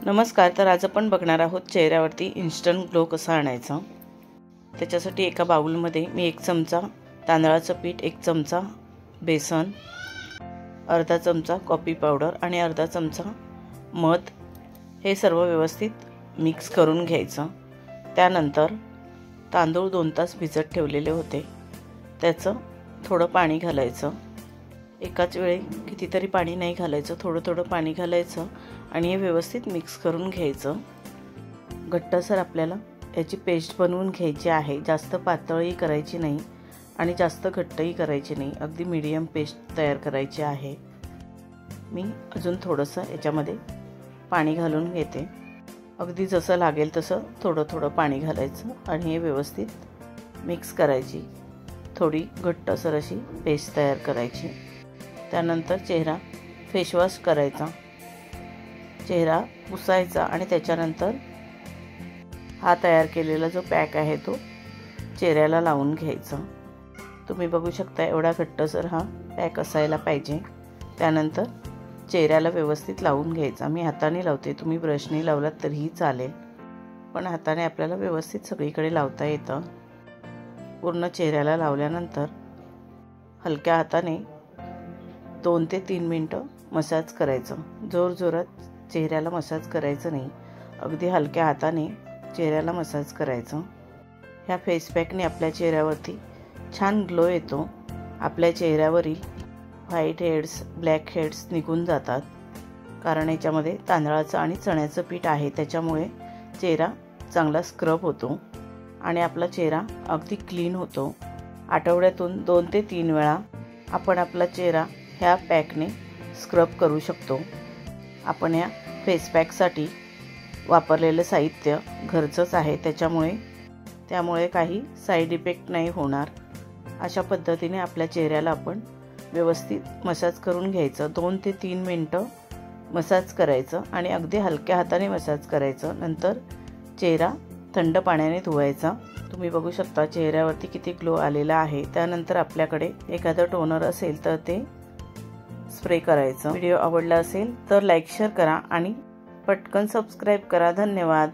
नमस्कार. तर आज आपण बघणार आहोत चेहऱ्यावरती इन्स्टंट ग्लो कसा आणायचा। त्याच्यासाठी एका बाउलमध्ये मी 1 चमचा तांदळाचं पीठ, 1 चमचा बेसन, अर्धा चमचा कॉफी पावडर आणि अर्धा चमचा मध हे सर्व व्यवस्थित मिक्स करून घ्यायचं। त्यानंतर तांदूळ 2 तास भिजत ठेवलेले होते, त्याचं थोडं पाणी घालायचं। एकाच वेळी कितीतरी पाणी नाही घालायचं, थोडं थोडं पाणी घालायचं आणि हे व्यवस्थित मिक्स करून घ्यायचं। घट्टसर आपल्याला याची पेस्ट बनवून घ्यायची आहे। जास्त पातळही करायची नाही आणि जास्त घट्टही करायची नाही, अगदी मीडियम पेस्ट तयार करायची आहे। मी अजून थोडंसं याच्यामध्ये पाणी घालून घेते। अगदी जसं लागेल तसं थोडं थोडं पाणी घालायचं आणि हे व्यवस्थित मिक्स करायची। थोडी घट्टसर अशी पेस्ट तयार करायची। त्यानंतर चेहरा फेसवॉश करायचा, चेहरा पुसायचा आणि त्याच्यानंतर हा तयार केलेला जो पॅक आहे तो चेहऱ्याला लावून घ्यायचा। तुम्ही बघू शकता एवढा घट्टसर हा पॅक असायला पाहिजे। त्यानंतर चेहऱ्याला व्यवस्थित लावून घ्यायचा। मी हाताने लावते, तुम्ही ब्रशने लावलात तरीही चालेल, पण हाताने आपल्याला व्यवस्थित सगळीकडे लावता येतं। पूर्ण चेहऱ्याला लावल्यानंतर हलक्या हाताने 2 ते 3 मिनिटं मसाज करायचं। जोरजोरात चेहऱ्याला मसाज करायचं नाही, अगदी हलक्या हाताने चेहऱ्याला मसाज करायचं। ह्या फेस पॅकने आपल्या चेहऱ्यावरती छान ग्लो येतो। आपल्या चेहऱ्यावरील व्हाईट हेड्स, ब्लॅक हेड्स निघून जातात, कारण याच्यामध्ये तांदळाचं आणि चण्याचं पीठ आहे, त्याच्यामुळे चेहरा चांगला स्क्रब होतो आणि आपला चेहरा अगदी क्लीन होतो। आठवड्यातून 2 ते 3 वेळा आपण आपला चेहरा ह्या पॅकने स्क्रब करू शकतो। आपण या फेस पॅकसाठी वापरलेलं साहित्य घरचंच आहे, त्यामुळे काही साईड इफेक्ट नाही होणार। अशा पद्धतीने आपल्या चेहऱ्याला आपण व्यवस्थित मसाज करून घ्यायचं। 2 ते 3 मिनिटं मसाज करायचं आणि अगदी हलक्या हाताने मसाज करायचं। नंतर चेहरा थंड पाण्याने धुवायचा। तुम्ही बघू शकता चेहऱ्यावरती किती ग्लो आलेला आहे। त्यानंतर आपल्याकडे एखादं टोनर असेल तर ते स्प्रे करायचं। व्हिडिओ आवडला असेल तर लाईक शेअर करा आणि पटकन सबस्क्राईब करा। धन्यवाद।